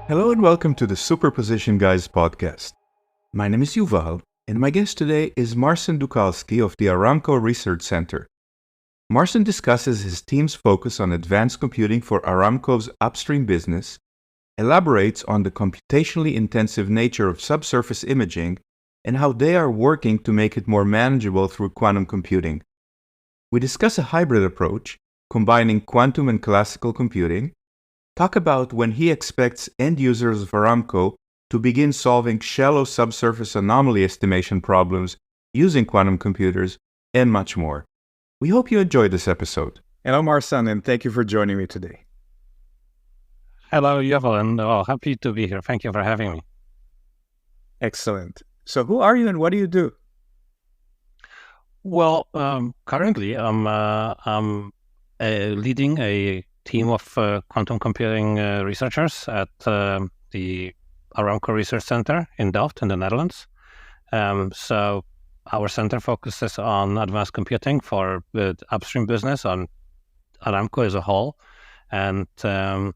Hello and welcome to the Superposition Guys podcast. My name is Yuval, and my guest today is Marcin Dukalski of the Aramco Research Center. Marcin discusses his team's focus on advanced computing for Aramco's upstream business, elaborates on the computationally intensive nature of subsurface imaging, and how they are working to make it more manageable through quantum computing. We discuss a hybrid approach, combining quantum and classical computing, talk about when he expects end users of Aramco to begin solving shallow subsurface anomaly estimation problems using quantum computers, and much more. We hope you enjoyed this episode. Hello, Marcin, and thank you for joining me today. Hello, Yuval, and happy to be here. Thank you for having me. Excellent. So who are you and what do you do? Well, currently I'm leading a team of quantum computing researchers at the Aramco Research Center in Delft in the Netherlands. So our center focuses on advanced computing for the upstream business on Aramco as a whole. And a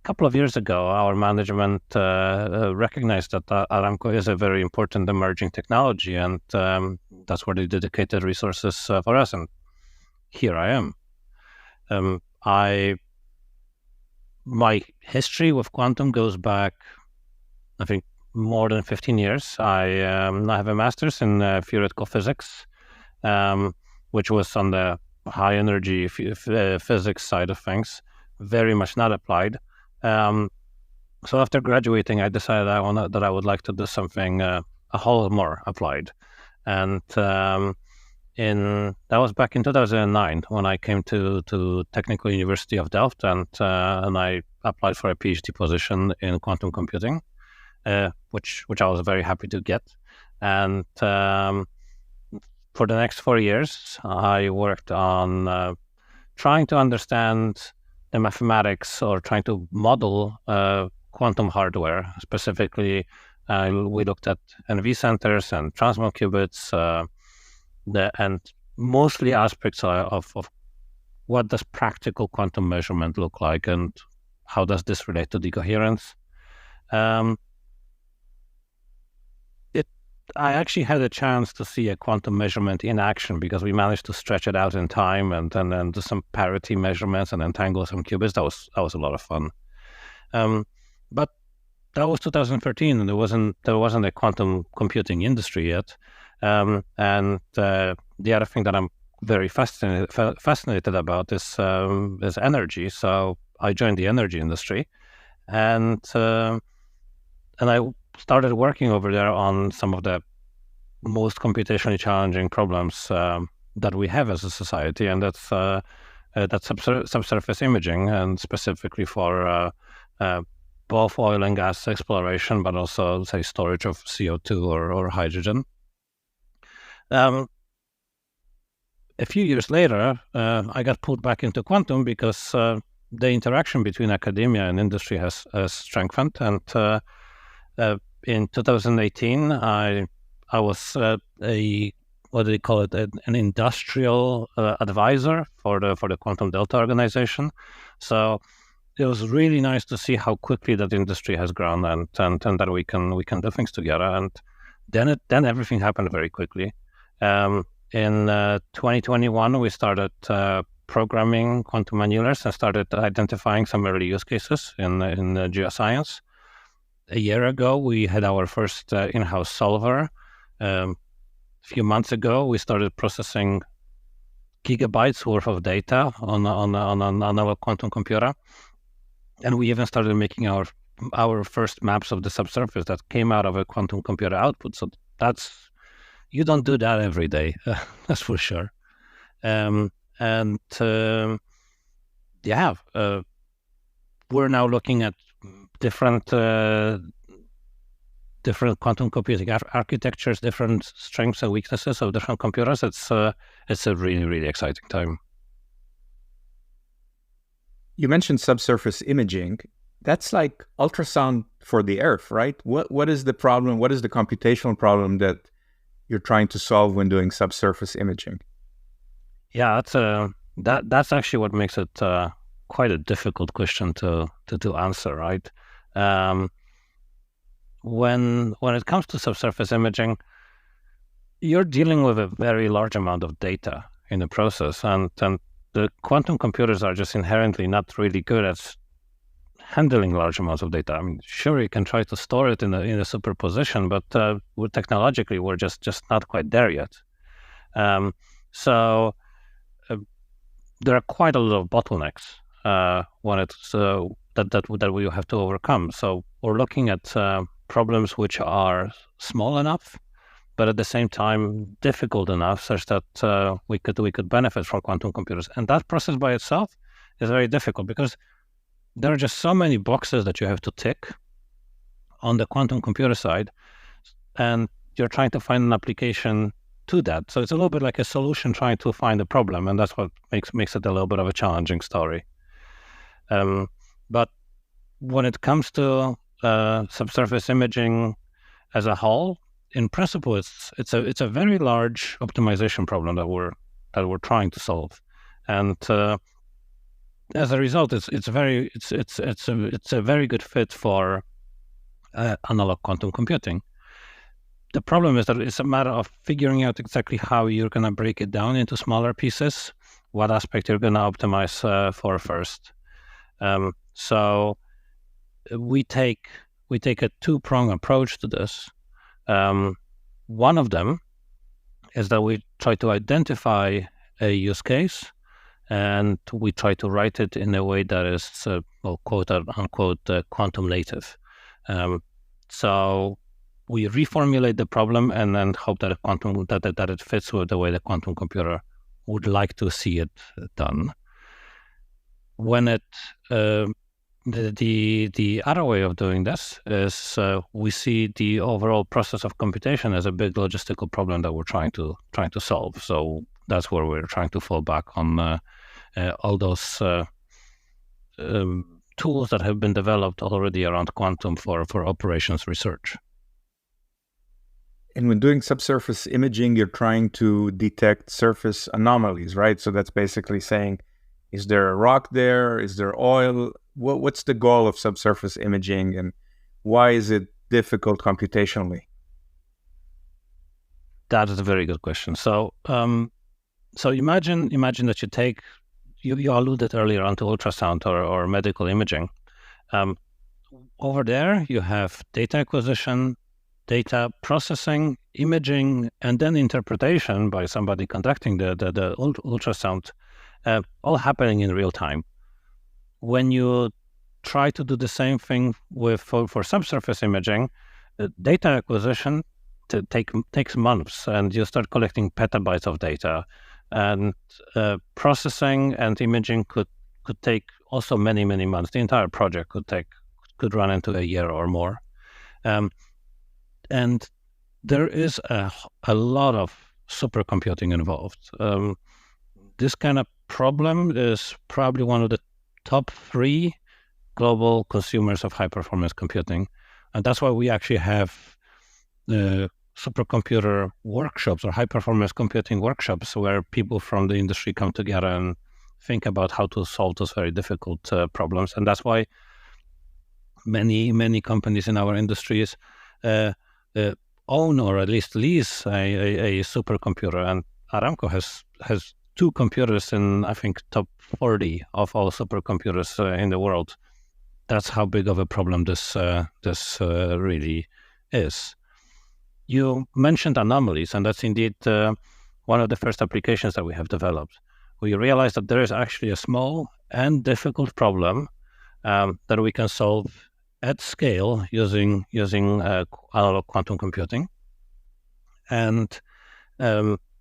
couple of years ago, our management recognized that Aramco is a very important emerging technology, and that's where they dedicated resources for us. And here I am. My history with quantum goes back, I think, more than 15 years. I have a master's in theoretical physics, which was on the high energy physics side of things, very much not applied. So after graduating, I decided that I would like to do something a whole more applied. And that was back in 2009 when I came to Technical University of Delft, and I applied for a PhD position in quantum computing, which I was very happy to get. And for the next 4 years, I worked on trying to understand the mathematics or trying to model quantum hardware. Specifically, we looked at NV centers and transmon qubits, and mostly aspects of what does practical quantum measurement look like and how does this relate to decoherence. I actually had a chance to see a quantum measurement in action because we managed to stretch it out in time and then do some parity measurements and entangle some qubits. That was a lot of fun. But that was 2013, and there wasn't a quantum computing industry yet. And the other thing that I'm very fascinated about is energy. So I joined the energy industry, and I started working over there on some of the most computationally challenging problems that we have as a society, and that's subsurface imaging, and specifically for both oil and gas exploration, but also, say, storage of CO2 or hydrogen. A few years later, I got pulled back into quantum because the interaction between academia and industry has strengthened. And in 2018, I was what do they call it? An industrial advisor for the Quantum Delta organization. So it was really nice to see how quickly that industry has grown and that we can do things together. And then everything happened very quickly. In 2021, we started programming quantum annulars and started identifying some early use cases in geoscience. A year ago, we had our first in-house solver. A few months ago, we started processing gigabytes worth of data on our quantum computer, and we even started making our first maps of the subsurface that came out of a quantum computer output. So you don't do that every day, that's for sure. We're now looking at different quantum computing architectures, different strengths and weaknesses of different computers. It's a really, really exciting time. You mentioned subsurface imaging. That's like ultrasound for the Earth, right? What is the problem? What is the computational problem that you're trying to solve when doing subsurface imaging? Yeah, That's actually what makes it quite a difficult question to answer, right? When it comes to subsurface imaging, you're dealing with a very large amount of data in the process, and the quantum computers are just inherently not really good at handling large amounts of data. I mean, sure, you can try to store it in a superposition, but technologically, we're just not quite there yet. So there are quite a lot of bottlenecks when it's that we have to overcome. So we're looking at problems which are small enough, but at the same time difficult enough, such that we could benefit from quantum computers. And that process by itself is very difficult because there are just so many boxes that you have to tick on the quantum computer side, and you're trying to find an application to that. So it's a little bit like a solution trying to find a problem, and that's what makes it a little bit of a challenging story. But when it comes to subsurface imaging as a whole, in principle, it's a very large optimization problem that we're trying to solve, and as a result, it's a very good fit for analog quantum computing. The problem is that it's a matter of figuring out exactly how you're going to break it down into smaller pieces, what aspect you're going to optimize for first. So we take a two-pronged approach to this. One of them is that we try to identify a use case, and we try to write it in a way that is, quote unquote, quantum native. So we reformulate the problem and then hope that that it fits with the way the quantum computer would like to see it done. When the other way of doing this is we see the overall process of computation as a big logistical problem that we're trying to solve. So that's where we're trying to fall back on all those tools that have been developed already around quantum for operations research. And when doing subsurface imaging, you're trying to detect surface anomalies, right? So that's basically saying, is there a rock there? Is there oil? What's the goal of subsurface imaging, and why is it difficult computationally? That is a very good question. So, so imagine that you alluded earlier onto ultrasound or medical imaging. Over there, you have data acquisition, data processing, imaging, and then interpretation by somebody conducting the ultrasound, all happening in real time. When you try to do the same thing for subsurface imaging, data acquisition takes months, and you start collecting petabytes of data, and processing and imaging could take also many months. The entire project could run into a year or more, and there is a lot of supercomputing involved. This kind of problem is probably one of the top 3 global consumers of high-performance computing. And that's why we actually have supercomputer workshops or high-performance computing workshops where people from the industry come together and think about how to solve those very difficult problems. And that's why many companies in our industries own or at least lease a supercomputer. And Aramco has 2 computers in, I think, top 40 of all supercomputers in the world. That's how big of a problem this really is. You mentioned anomalies, and that's indeed one of the first applications that we have developed. We realized that there is actually a small and difficult problem that we can solve at scale using analog quantum computing, and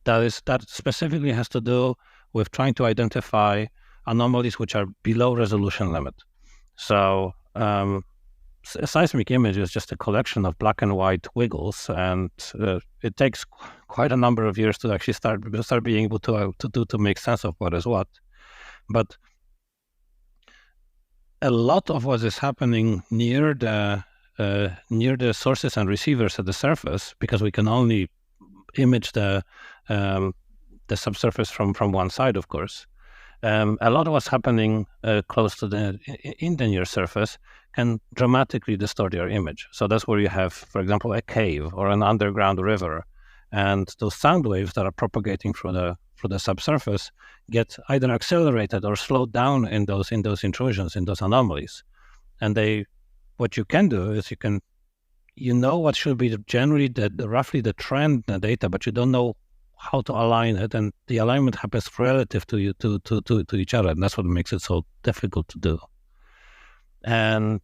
that specifically has to do with trying to identify anomalies which are below resolution limit. So a seismic image is just a collection of black and white wiggles, and it takes quite a number of years to actually start being able to make sense of what is what. But a lot of what is happening near the sources and receivers at the surface, because we can only image the subsurface from one side, of course, A lot of what's happening close to in the near surface can dramatically distort your image. So that's where you have, for example, a cave or an underground river, and those sound waves that are propagating through the subsurface get either accelerated or slowed down in those intrusions, in those anomalies. And what you can do is what should be generally roughly the trend in the data, but you don't know how to align it, and the alignment happens relative to each other, and that's what makes it so difficult to do. And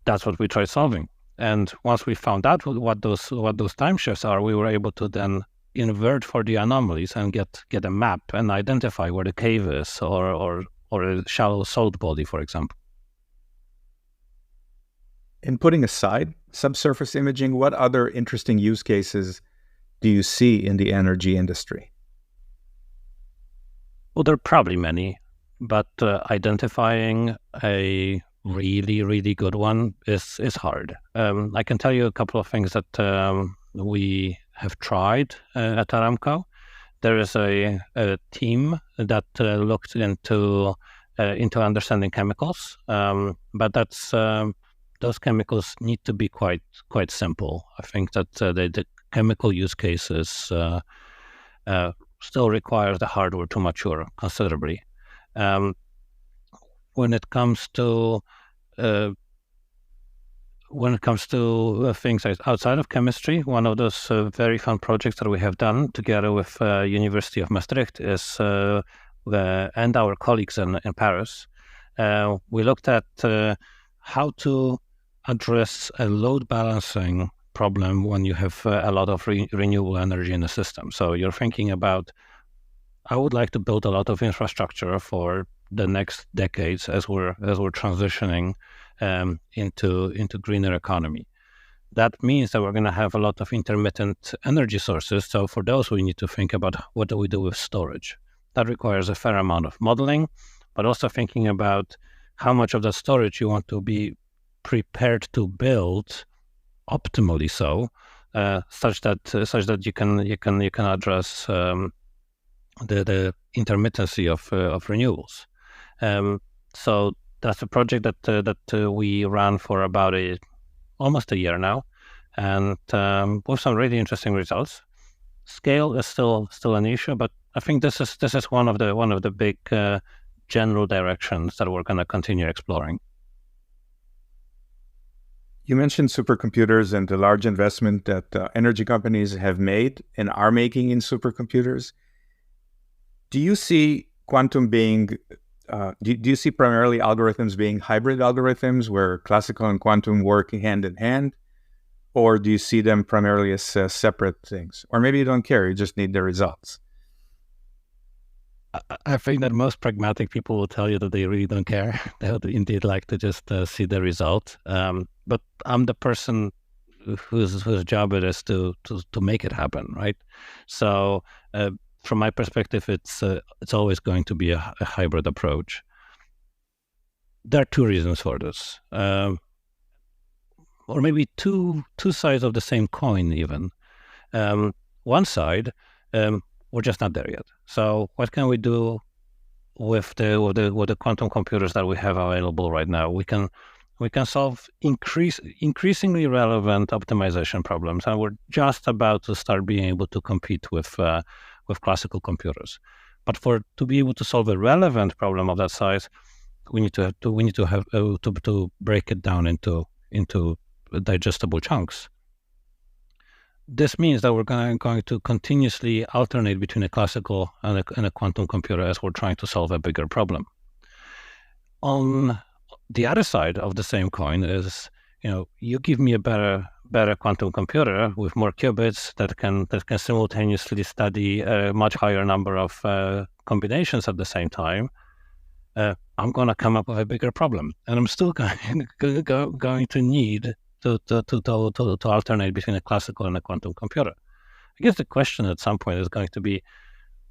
that's what we tried solving. And once we found out what those time shifts are, we were able to then invert for the anomalies and get a map and identify where the cave is, or a shallow salt body, for example. In putting aside subsurface imaging, what other interesting use cases do you see in the energy industry? Well, there are probably many, but identifying a really, really good one is hard. I can tell you a couple of things that we have tried at Aramco. There is a team that looked into understanding chemicals, but those chemicals need to be quite simple. I think that the chemical use cases still requires the hardware to mature considerably. When it comes to things outside of chemistry, one of those very fun projects that we have done together with University of Maastricht is and our colleagues in Paris. We looked at how to address a load balancing problem when you have a lot of renewable energy in the system. So you're thinking about, I would like to build a lot of infrastructure for the next decades as we're transitioning into greener economy. That means that we're going to have a lot of intermittent energy sources. So for those, we need to think about what do we do with storage. That requires a fair amount of modeling, but also thinking about how much of the storage you want to be prepared to build optimally, so such that you can address the intermittency of renewables. So that's a project that we ran for about almost a year now, and with some really interesting results. Scale is still an issue, but I think this is one of the big general directions that we're going to continue exploring. You mentioned supercomputers and the large investment that energy companies have made and are making in supercomputers. Do you see quantum being, do you see primarily algorithms being hybrid algorithms where classical and quantum work hand in hand? Or do you see them primarily as separate things? Or maybe you don't care, you just need the results. I think that most pragmatic people will tell you that they really don't care. They would indeed like to just see the result. But I'm the person whose job it is to make it happen, right? So from my perspective, it's always going to be a hybrid approach. There are two reasons for this, or maybe two sides of the same coin even. One side, we're just not there yet. So what can we do with the quantum computers that we have available right now? We can solve increasingly relevant optimization problems, and we're just about to start being able to compete with classical computers. But to be able to solve a relevant problem of that size, we need to break it down into digestible chunks. This means that we're going to continuously alternate between a classical and a quantum computer as we're trying to solve a bigger problem. On the other side of the same coin is, you give me a better quantum computer with more qubits that can simultaneously study a much higher number of combinations at the same time. I'm going to come up with a bigger problem, and I'm still going to need to alternate between a classical and a quantum computer. I guess the question at some point is going to be,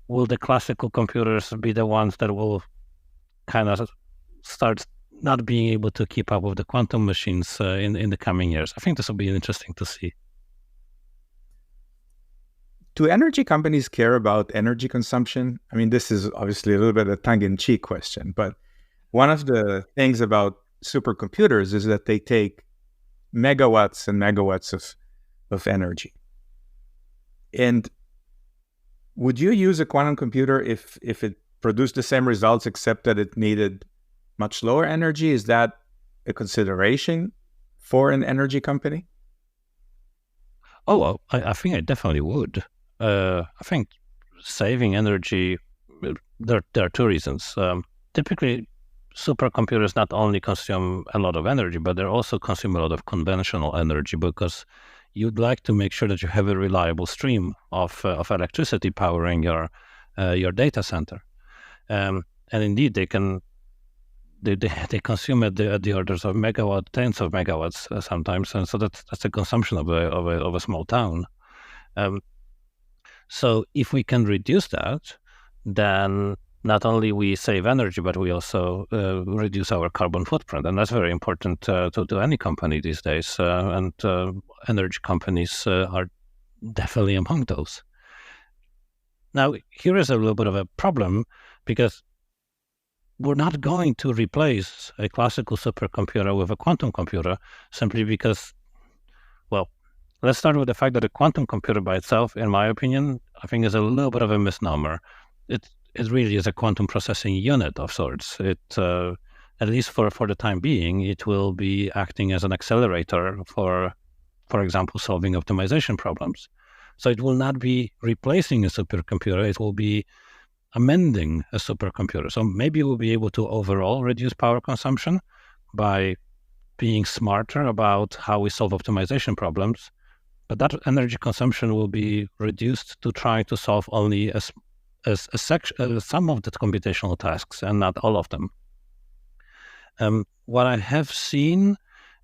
will the classical computers be the ones that will kind of start not being able to keep up with the quantum machines in the coming years? I think this will be interesting to see. Do energy companies care about energy consumption? I mean, this is obviously a little bit of a tongue-in-cheek question, but one of the things about supercomputers is that they take megawatts and megawatts of energy. And would you use a quantum computer if it produced the same results except that it needed much lower energy? Is that a consideration for an energy company? Oh, well, I think I definitely would. I think saving energy, there are two reasons. Typically, supercomputers not only consume a lot of energy, but they also consume a lot of conventional energy, because you'd like to make sure that you have a reliable stream of electricity powering your data center. And indeed, they consume at the orders of tens of megawatts sometimes, and so that's a consumption of a small town. So if we can reduce that, then not only we save energy, but we also reduce our carbon footprint, and that's very important to any company these days. And energy companies are definitely among those. Now, here is a little bit of a problem, because we're not going to replace a classical supercomputer with a quantum computer simply because, well, let's start with the fact that a quantum computer by itself, in my opinion, I think is a little bit of a misnomer. It really is a quantum processing unit of sorts. It, at least for the time being, it will be acting as an accelerator for example, solving optimization problems. So it will not be replacing a supercomputer. It will be amending a supercomputer. So maybe we'll be able to overall reduce power consumption by being smarter about how we solve optimization problems, but that energy consumption will be reduced to try to solve only some of the computational tasks and not all of them. What I have seen,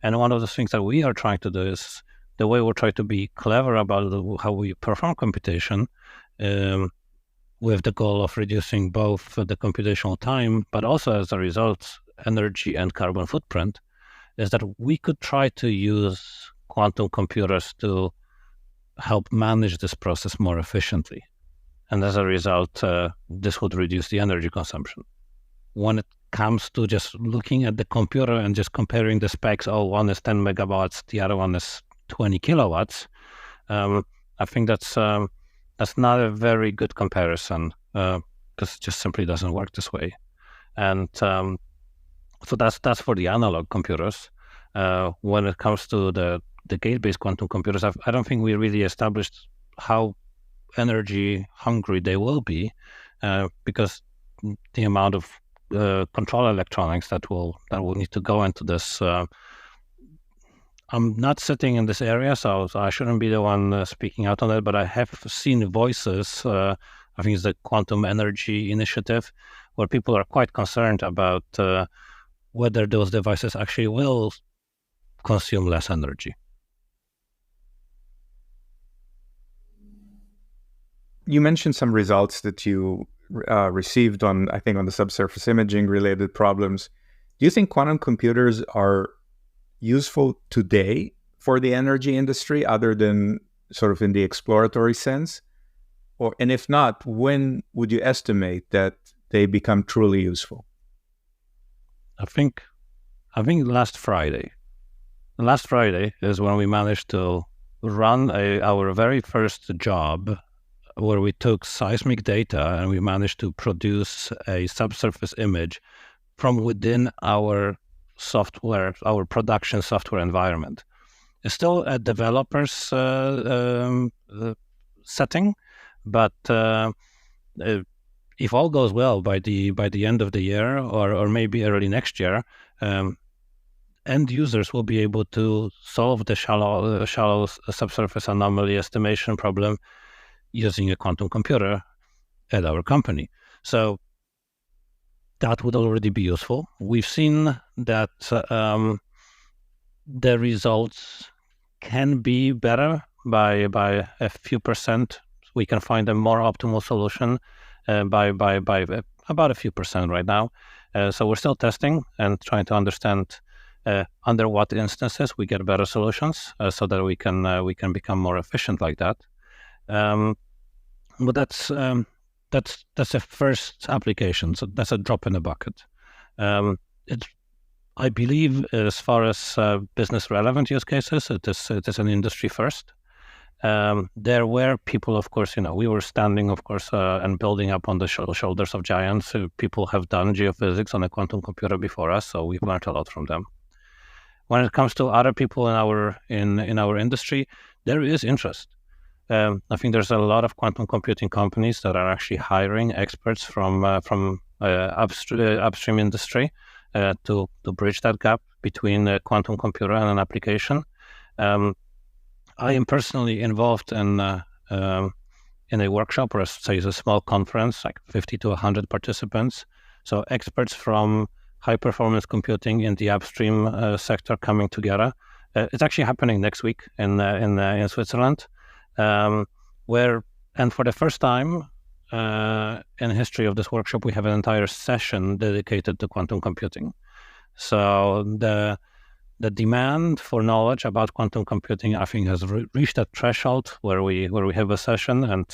and one of the things that we are trying to do, is the way we'll try to be clever about how we perform computation, with the goal of reducing both the computational time, but also as a result, energy and carbon footprint, is that we could try to use quantum computers to help manage this process more efficiently. And as a result, this would reduce the energy consumption. When it comes to just looking at the computer and just comparing the specs, one is 10 megawatts, the other one is 20 kilowatts, I think that's not a very good comparison, because it just simply doesn't work this way. And so that's for the analog computers. When it comes to the gate-based quantum computers, I don't think we really established how energy hungry they will be, because the amount of control electronics that will need to go into this. I'm not sitting in this area, so I shouldn't be the one speaking out on it, but I have seen voices, I think it's the Quantum Energy Initiative, where people are quite concerned about whether those devices actually will consume less energy. You mentioned some results that you received on the subsurface imaging related problems. Do you think quantum computers are useful today for the energy industry, other than sort of in the exploratory sense? And if not, when would you estimate that they become truly useful? I think last Friday. Last Friday is when we managed to run our very first job, where we took seismic data and we managed to produce a subsurface image from within our software, our production software environment. It's still a developer's setting, but if all goes well, by the end of the year or maybe early next year, end users will be able to solve the shallow subsurface anomaly estimation problem using a quantum computer at our company. So that would already be useful. We've seen that the results can be better by a few percent. We can find a more optimal solution by about a few percent right now. So we're still testing and trying to understand under what instances we get better solutions, so that we can become more efficient like that. But that's a first application. So that's a drop in the bucket. It's I believe as far as business relevant use cases, it is an industry first. There were people, of course, we were standing, of course, and building up on the shoulders of giants. People have done geophysics on a quantum computer before us, so we've learned a lot from them. When it comes to other people in our industry, there is interest. I think there's a lot of quantum computing companies that are actually hiring experts from upstream industry to bridge that gap between a quantum computer and an application. I am personally involved in a workshop, or say a small conference, like 50 to 100 participants. So experts from high performance computing in the upstream sector coming together. It's actually happening next week in Switzerland, and for the first time in the history of this workshop, we have an entire session dedicated to quantum computing. So the demand for knowledge about quantum computing, I think, has reached that threshold where we have a session, and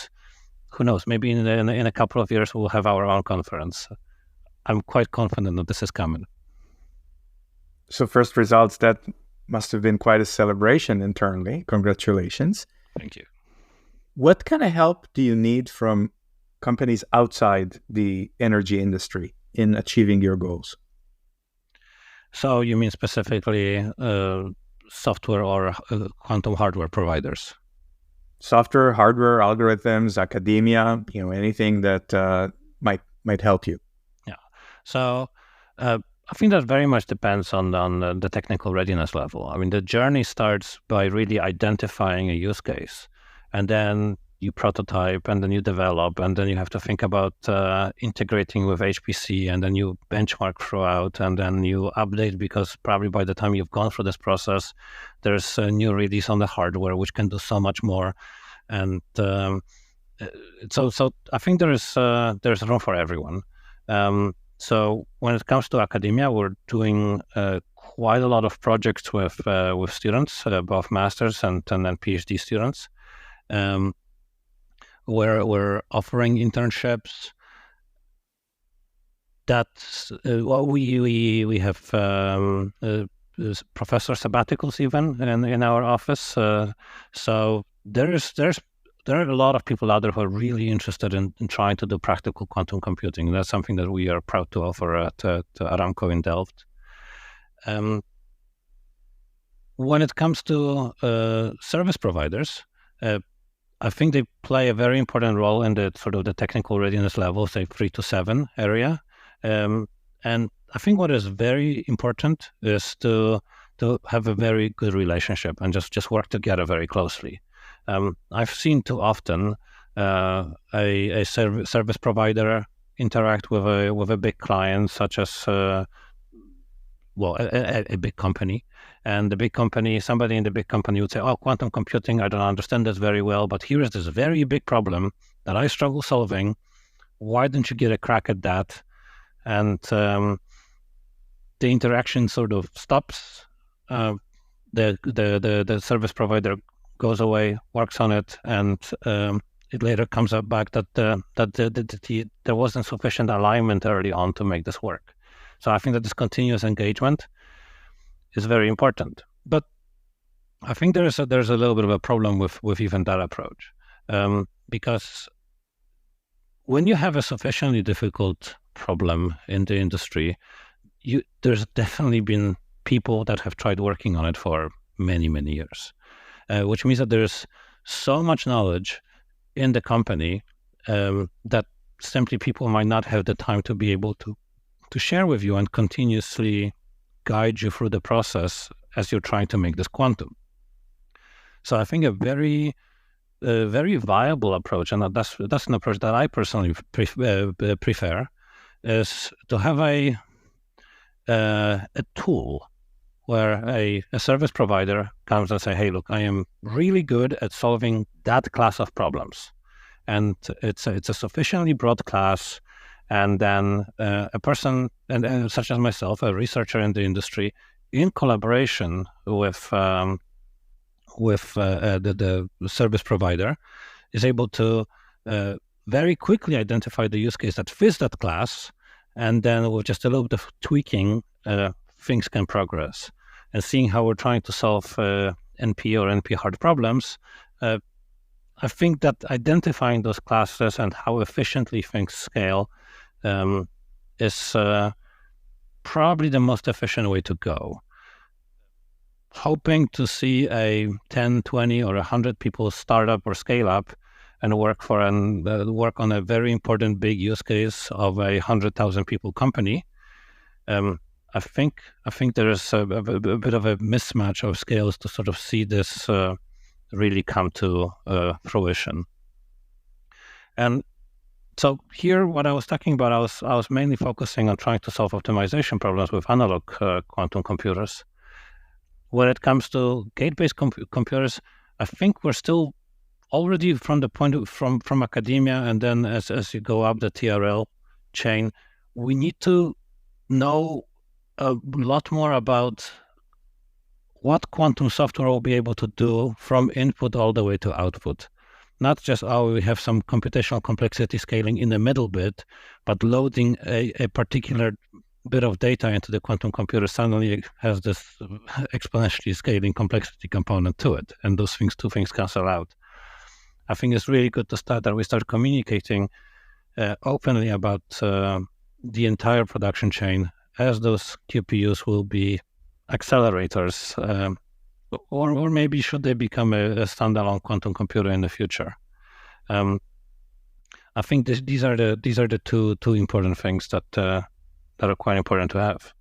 who knows, maybe in a couple of years we'll have our own conference. I'm quite confident that this is coming. So first results, that must have been quite a celebration internally. Congratulations. Thank you. What kind of help do you need from companies outside the energy industry in achieving your goals? So you mean specifically software or quantum hardware providers? Software, hardware, algorithms, academia, anything that might help you. Yeah. So I think that very much depends on the technical readiness level. I mean, the journey starts by really identifying a use case, and then you prototype, and then you develop, and then you have to think about integrating with HPC, and then you benchmark throughout, and then you update, because probably by the time you've gone through this process, there's a new release on the hardware which can do so much more. And so I think there's room for everyone. So when it comes to academia, we're doing quite a lot of projects with students, both masters and then PhD students. Where we're offering internships. That's we have professor sabbaticals even in our office. So there are a lot of people out there who are really interested in trying to do practical quantum computing. That's something that we are proud to offer at Aramco in Delft. When it comes to service providers, I think they play a very important role in the sort of the technical readiness level, say 3 to 7 area. And I think what is very important is to have a very good relationship and just work together very closely. I've seen too often a service provider interact with a big client, such as a big company. And the big company, somebody in the big company would say, "Oh, quantum computing, I don't understand this very well, but here is this very big problem that I struggle solving. Why don't you get a crack at that?" And the interaction sort of stops. The service provider goes away, works on it, and it later comes up back that there wasn't sufficient alignment early on to make this work. So I think that this continuous engagement is very important. But I think there's a little bit of a problem with even that approach, because when you have a sufficiently difficult problem in the industry, there's definitely been people that have tried working on it for many, many years, which means that there's so much knowledge in the company that simply people might not have the time to be able to share with you and continuously guide you through the process as you're trying to make this quantum. So I think a very viable approach, and that's an approach that I personally prefer, is to have a tool where a service provider comes and say, "Hey, look, I am really good at solving that class of problems," and it's a sufficiently broad class. And then a person, and such as myself, a researcher in the industry, in collaboration with the service provider, is able to very quickly identify the use case that fits that class, and then with just a little bit of tweaking, things can progress. And seeing how we're trying to solve NP or NP hard problems, I think that identifying those classes and how efficiently things scale is probably the most efficient way to go. Hoping to see a 10, 20, or 100 people startup or scale up and work on a very important big use case of a 100,000 people company. I think there is a bit of a mismatch of scales to sort of see this really come to fruition. And so here, what I was talking about, I was mainly focusing on trying to solve optimization problems with analog quantum computers. When it comes to gate-based computers, I think we're still already from the point of, from academia, and then as you go up the TRL chain, we need to know a lot more about what quantum software will be able to do from input all the way to output. Not just, we have some computational complexity scaling in the middle bit, but loading a particular bit of data into the quantum computer suddenly has this exponentially scaling complexity component to it. And those two things cancel out. I think it's really good to we start communicating openly about the entire production chain, as those QPUs will be accelerators, or maybe should they become a standalone quantum computer in the future. I think these are the two important things that are quite important to have.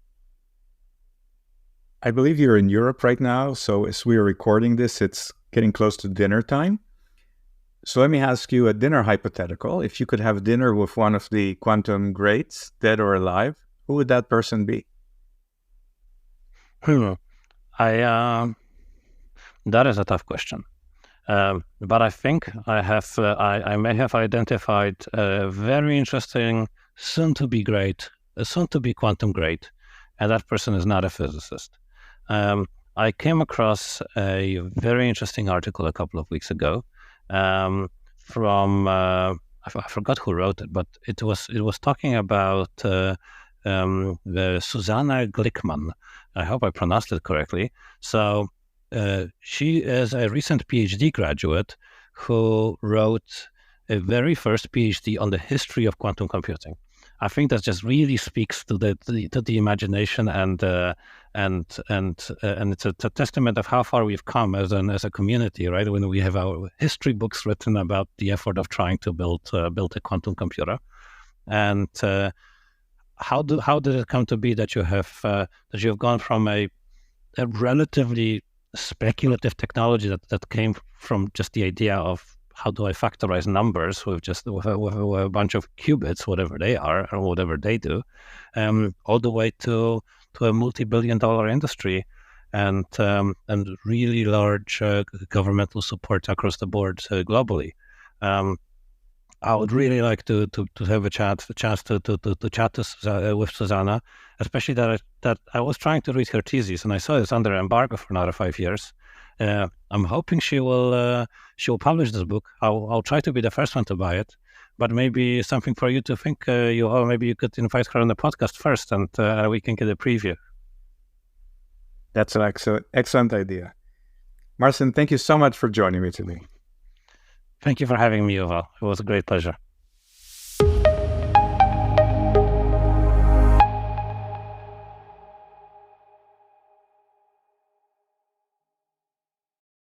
I believe you're in Europe right now, so as we are recording this, it's getting close to dinner time. So let me ask you a dinner hypothetical. If you could have dinner with one of the quantum greats, dead or alive, who would that person be? That is a tough question. But I think I may have identified a very interesting, soon-to-be quantum great, and that person is not a physicist. I came across a very interesting article a couple of weeks ago from I forgot who wrote it, but it was talking about Susanna Glickman. I hope I pronounced it correctly. So she is a recent PhD graduate who wrote a very first PhD on the history of quantum computing. I think that just really speaks to the imagination, and it's a testament of how far we've come as a community, right? When we have our history books written about the effort of trying to build a quantum computer, and how did it come to be that you have gone from a relatively speculative technology that came from just the idea of how do I factorize numbers with a bunch of qubits, whatever they are or whatever they do, all the way to a multi-billion-dollar industry and really large governmental support across the board globally. I would really like to have a chance to chat with Susanna, especially that I was trying to read her thesis and I saw it's under embargo for another 5 years. I'm hoping she will publish this book. I'll try to be the first one to buy it, but maybe something for you to think. Maybe you could invite her on the podcast first, and we can get a preview. That's an excellent idea. Marcin, thank you so much for joining me today. Thank you for having me, Yuval. It was a great pleasure.